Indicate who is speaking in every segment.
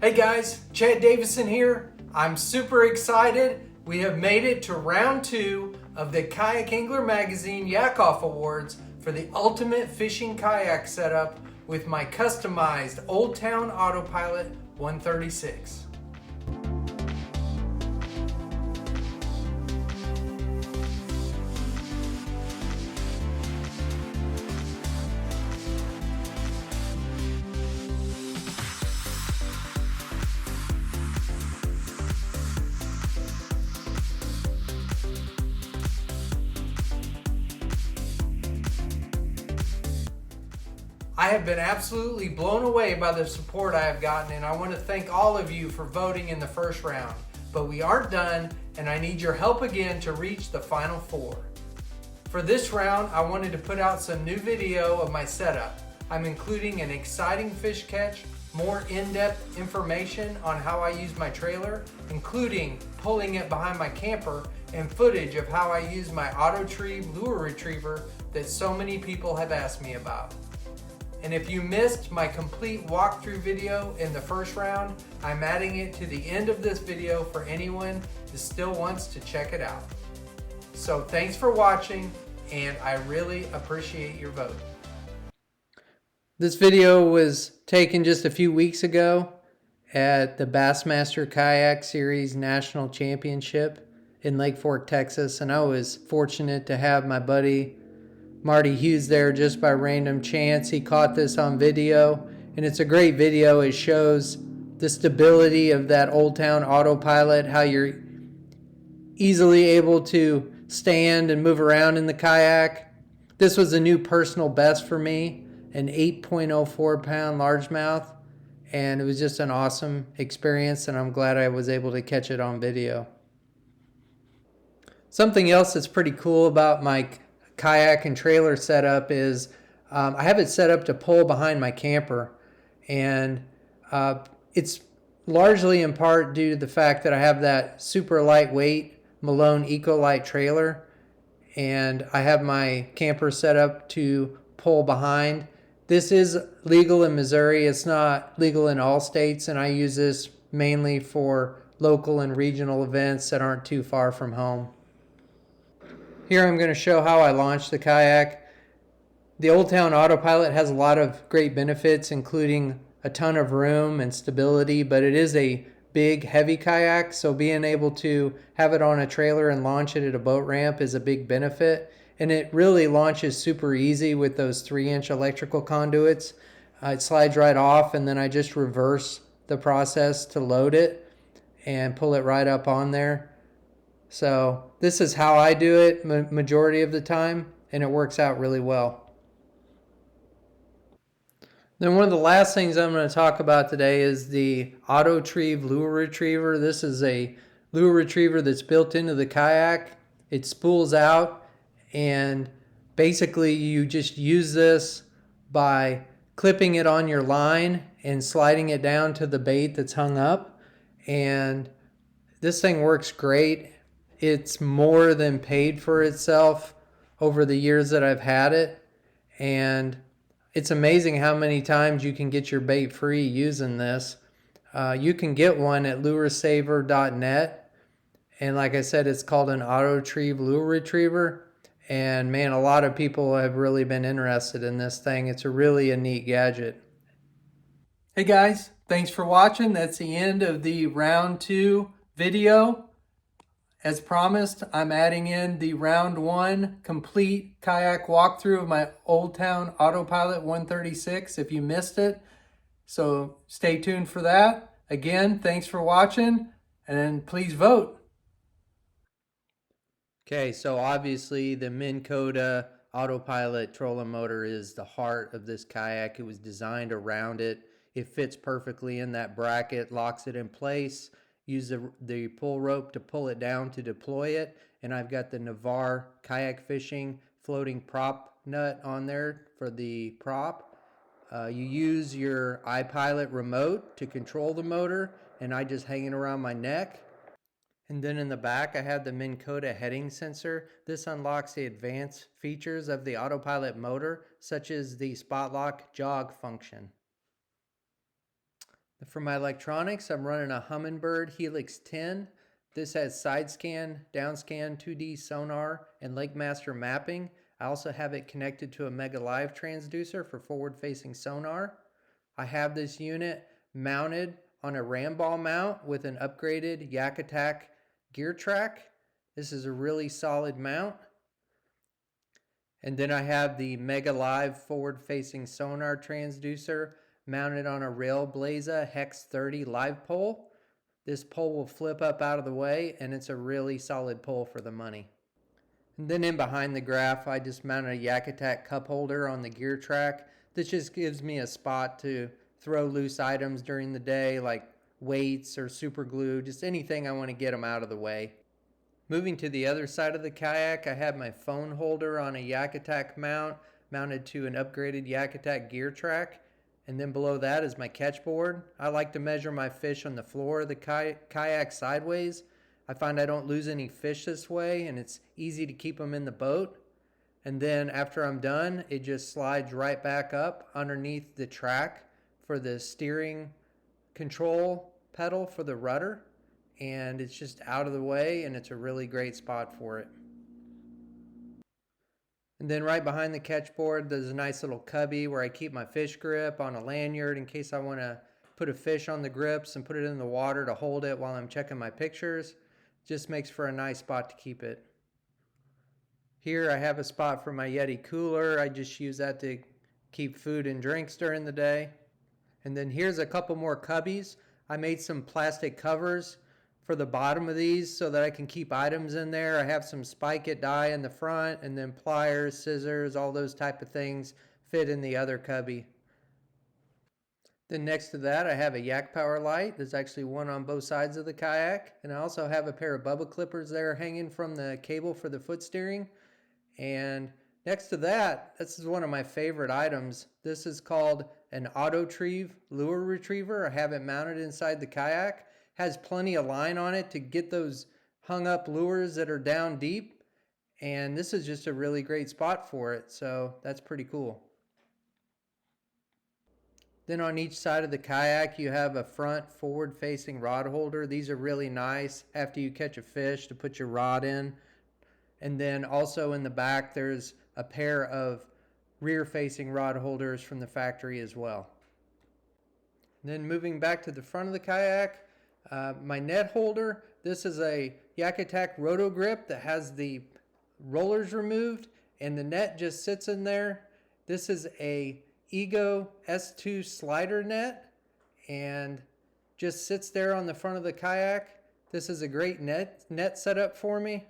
Speaker 1: Hey guys, Chad Davison here. I'm super excited. We have made it to round 2 of the Kayak Angler Magazine YakOff Awards for the ultimate fishing kayak setup with my customized Old Town AutoPilot 136. I have been absolutely blown away by the support I have gotten, and I want to thank all of you for voting in the first round. But we aren't done, and I need your help again to reach the final 4. For this round, I wanted to put out some new video of my setup. I'm including an exciting fish catch, more in-depth information on how I use my trailer, including pulling it behind my camper, and footage of how I use my AutoTree lure retriever that so many people have asked me about. And if you missed my complete walkthrough video in the first round, I'm adding it to the end of this video for anyone who still wants to check it out. So thanks for watching, and I really appreciate your vote. This video was taken just a few weeks ago at the Bassmaster Kayak Series National Championship in Lake Fork, Texas, and I was fortunate to have my buddy Marty Hughes there just by random chance. He caught this on video, and it's a great video. It shows the stability of that Old Town AutoPilot, how you're easily able to stand and move around in the kayak. This was a new personal best for me, an 8.04 pound largemouth, and it was just an awesome experience, and I'm glad I was able to catch it on video. Something else that's pretty cool about my kayak and trailer setup is I have it set up to pull behind my camper, and it's largely in part due to the fact that I have that super lightweight Malone Ecolite trailer, and I have my camper set up to pull behind. This is legal in Missouri. It's not legal in all states, and I use this mainly for local and regional events that aren't too far from home. Here I'm going to show how I launched the kayak. The Old Town AutoPilot has a lot of great benefits, including a ton of room and stability, but it is a big, heavy kayak, so being able to have it on a trailer and launch it at a boat ramp is a big benefit. And it really launches super easy with those 3-inch electrical conduits. It slides right off, and then I just reverse the process to load it and pull it right up on there. So this is how I do it majority of the time, and it works out really well. Then one of the last things I'm going to talk about today is the AutoTree lure retriever. This is a lure retriever that's built into the kayak. It spools out, and basically you just use this by clipping it on your line and sliding it down to the bait that's hung up, and this thing works great. It's more than paid for itself over the years that I've had it, and it's amazing how many times you can get your bait free using this. You can get one at luresaver.net, and like I said, it's called an AutoTree lure retriever, and man, a lot of people have really been interested in this thing. It's a really neat gadget. Hey guys, thanks for watching. That's the end of the round 2 video. As promised, I'm adding in the round 1 complete kayak walkthrough of my Old Town AutoPilot 136 if you missed it. So stay tuned for that. Again, thanks for watching, and please vote. Okay, so obviously the Minn Kota AutoPilot trolling motor is the heart of this kayak. It was designed around it. It fits perfectly in that bracket, locks it in place. Use the pull rope to pull it down to deploy it, and I've got the Navarre kayak fishing floating prop nut on there for the prop. You use your iPilot remote to control the motor, and I just hang it around my neck. And then in the back I have the Minn Kota heading sensor. This unlocks the advanced features of the AutoPilot motor, such as the spot lock jog function. The For my electronics, I'm running a Humminbird Helix 10. This has side scan, down scan, 2D sonar, and Lake Master mapping. I also have it connected to a Mega Live transducer for forward-facing sonar. I have this unit mounted on a ram ball mount with an upgraded YakAttack gear track. This is a really solid mount. And then I have the Mega Live forward-facing sonar transducer mounted on a Railblaza Hex 30 live pole. This pole will flip up out of the way, and it's a really solid pole for the money. And then in behind the graph, I just mounted a YakAttack cup holder on the gear track. This just gives me a spot to throw loose items during the day, like weights or super glue, just anything I want to get them out of the way. Moving to the other side of the kayak, I have my phone holder on a YakAttack mount mounted to an upgraded YakAttack gear track. And then below that is my catch board. I like to measure my fish on the floor of the kayak sideways. I find I don't lose any fish this way, and it's easy to keep them in the boat. And then after I'm done, it just slides right back up underneath the track for the steering control pedal for the rudder. And it's just out of the way, and it's a really great spot for it. And then right behind the catch board, there's a nice little cubby where I keep my fish grip on a lanyard in case I want to put a fish on the grips and put it in the water to hold it while I'm checking my pictures. Just makes for a nice spot to keep it. Here I have a spot for my Yeti cooler. I just use that to keep food and drinks during the day. And then here's a couple more cubbies. I made some plastic covers for the bottom of these so that I can keep items in there. I have some spike it die in the front, and then pliers, scissors, all those type of things fit in the other cubby. Then next to that, I have a Yak Power light. There's actually one on both sides of the kayak. And I also have a pair of bubba clippers there hanging from the cable for the foot steering. And next to that, this is one of my favorite items. This is called an AutoTreeve lure retriever. I have it mounted inside the kayak. Has plenty of line on it to get those hung up lures that are down deep. And this is just a really great spot for it. So that's pretty cool. Then on each side of the kayak, you have a front forward-facing rod holder. These are really nice after you catch a fish to put your rod in. And then also in the back, there's a pair of rear-facing rod holders from the factory as well. Then moving back to the front of the kayak, my net holder. This is a YakAttack Roto Grip that has the rollers removed, and the net just sits in there. This is a Ego S2 slider net and just sits there on the front of the kayak. This is a great net setup for me.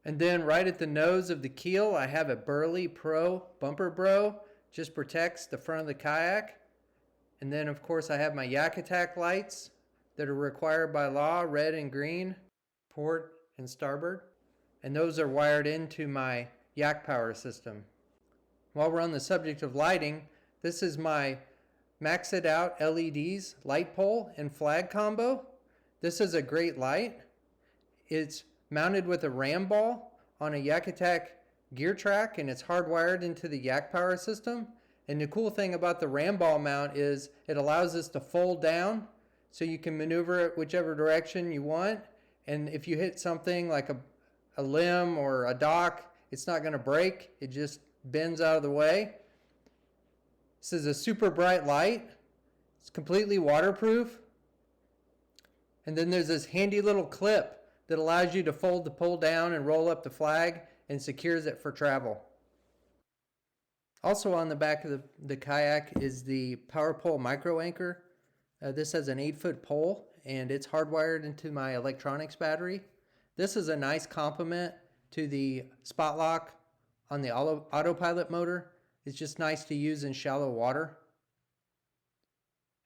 Speaker 1: And then right at the nose of the keel, I have a Burley Pro Bumper Bro. Just protects the front of the kayak. And then of course I have my YakAttack lights that are required by law, red and green, port and starboard. And those are wired into my Yak Power system. While we're on the subject of lighting, this is my Max It Out LEDs light pole and flag combo. This is a great light. It's mounted with a ram ball on a YakAttack gear track, and it's hardwired into the Yak Power system. And the cool thing about the ram ball mount is it allows us to fold down so you can maneuver it whichever direction you want. And if you hit something like a limb or a dock, it's not going to break. It just bends out of the way. This is a super bright light. It's completely waterproof. And then there's this handy little clip that allows you to fold the pole down and roll up the flag and secures it for travel. Also on the back of the kayak is the power pole micro anchor. This has an 8-foot pole, and it's hardwired into my electronics battery. This is a nice complement to the spot lock on the AutoPilot motor. It's just nice to use in shallow water.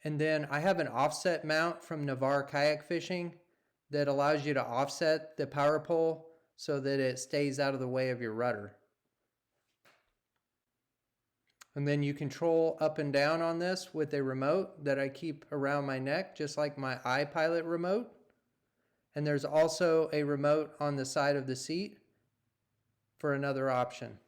Speaker 1: And then I have an offset mount from Navarre Kayak Fishing that allows you to offset the power pole so that it stays out of the way of your rudder. And then you control up and down on this with a remote that I keep around my neck, just like my iPilot remote. And there's also a remote on the side of the seat for another option.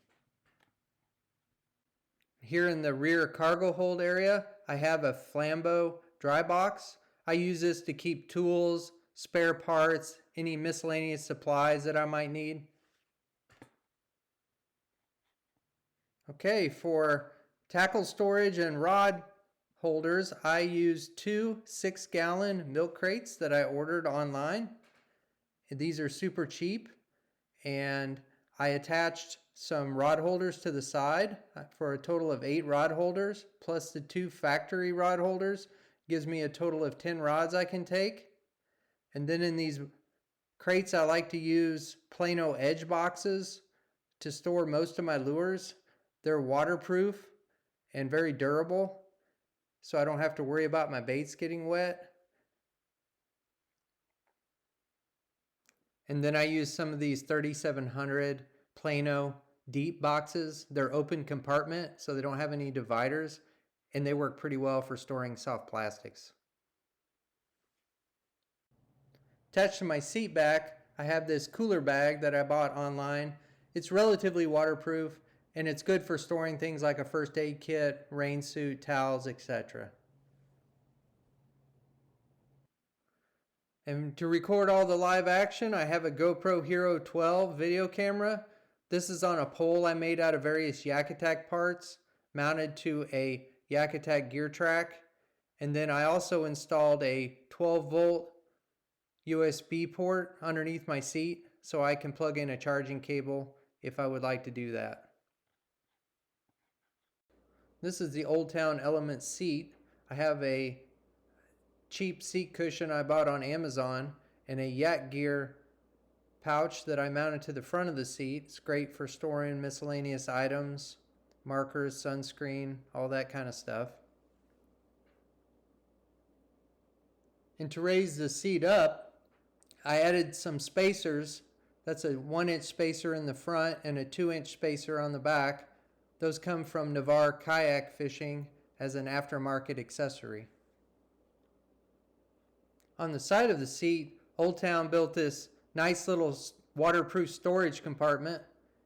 Speaker 1: Here in the rear cargo hold area, I have a Flambeau dry box. I use this to keep tools, spare parts, any miscellaneous supplies that I might need. Okay, for tackle storage and rod holders, I use 2 6-gallon milk crates that I ordered online. These are super cheap, and I attached some rod holders to the side for a total of 8 rod holders, plus the 2 factory rod holders gives me a total of 10 rods I can take. And then in these crates, I like to use Plano edge boxes to store most of my lures. They're waterproof and very durable, so I don't have to worry about my baits getting wet. And then I use some of these 3700 Plano deep boxes. They're open compartment, so they don't have any dividers, and they work pretty well for storing soft plastics. Attached to my seat back, I have this cooler bag that I bought online. It's relatively waterproof, and it's good for storing things like a first aid kit, rain suit, towels, etc. And to record all the live action, I have a GoPro Hero 12 video camera. This is on a pole I made out of various YakAttack parts, mounted to a YakAttack gear track. And then I also installed a 12-volt USB port underneath my seat, so I can plug in a charging cable if I would like to do that. This is the Old Town Element seat. I have a cheap seat cushion I bought on Amazon and a Yak Gear pouch that I mounted to the front of the seat. It's great for storing miscellaneous items, markers, sunscreen, all that kind of stuff. And to raise the seat up, I added some spacers. That's a 1-inch spacer in the front and a 2-inch spacer on the back. Those come from Navarre Kayak Fishing as an aftermarket accessory. On the side of the seat, Old Town built this nice little waterproof storage compartment.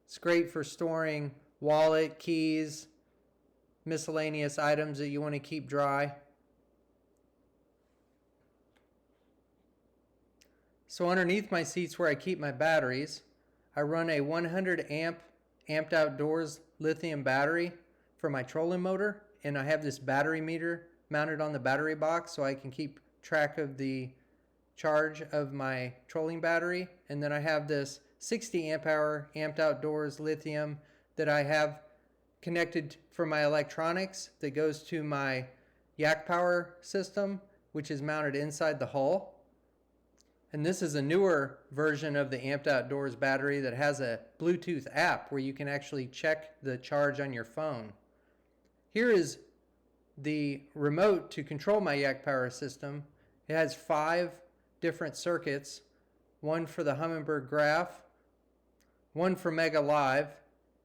Speaker 1: It's great for storing wallet, keys, miscellaneous items that you want to keep dry. So underneath my seat's where I keep my batteries. I run a 100 amped outdoors lithium battery for my trolling motor, and I have this battery meter mounted on the battery box so I can keep track of the charge of my trolling battery. And then I have this 60 amp hour amped outdoors lithium that I have connected for my electronics that goes to my Yak Power system, which is mounted inside the hull. And this is a newer version of the Amped Outdoors battery that has a Bluetooth app where you can actually check the charge on your phone. Here is the remote to control my Yak Power system. It has 5 different circuits, one for the Humminbird Graph, one for Mega Live,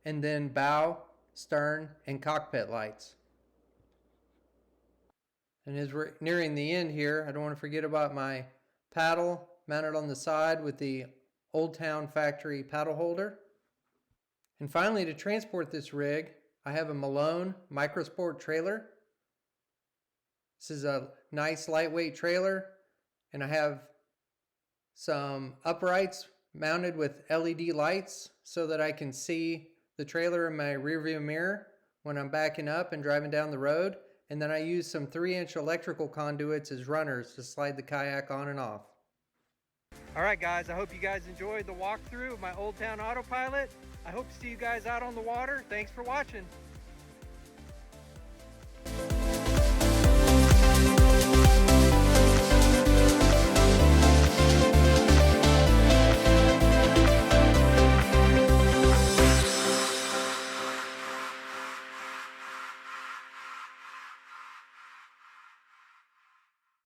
Speaker 1: and then bow, stern, and cockpit lights. And as we're nearing the end here, I don't want to forget about my paddle mounted on the side with the Old Town factory paddle holder. And finally, to transport this rig, I have a Malone Microsport trailer. This is a nice lightweight trailer, and I have some uprights mounted with LED lights so that I can see the trailer in my rearview mirror when I'm backing up and driving down the road. And then I use some 3-inch electrical conduits as runners to slide the kayak on and off. All right, guys, I hope you guys enjoyed the walkthrough of my Old Town AutoPilot. I hope to see you guys out on the water. Thanks for watching.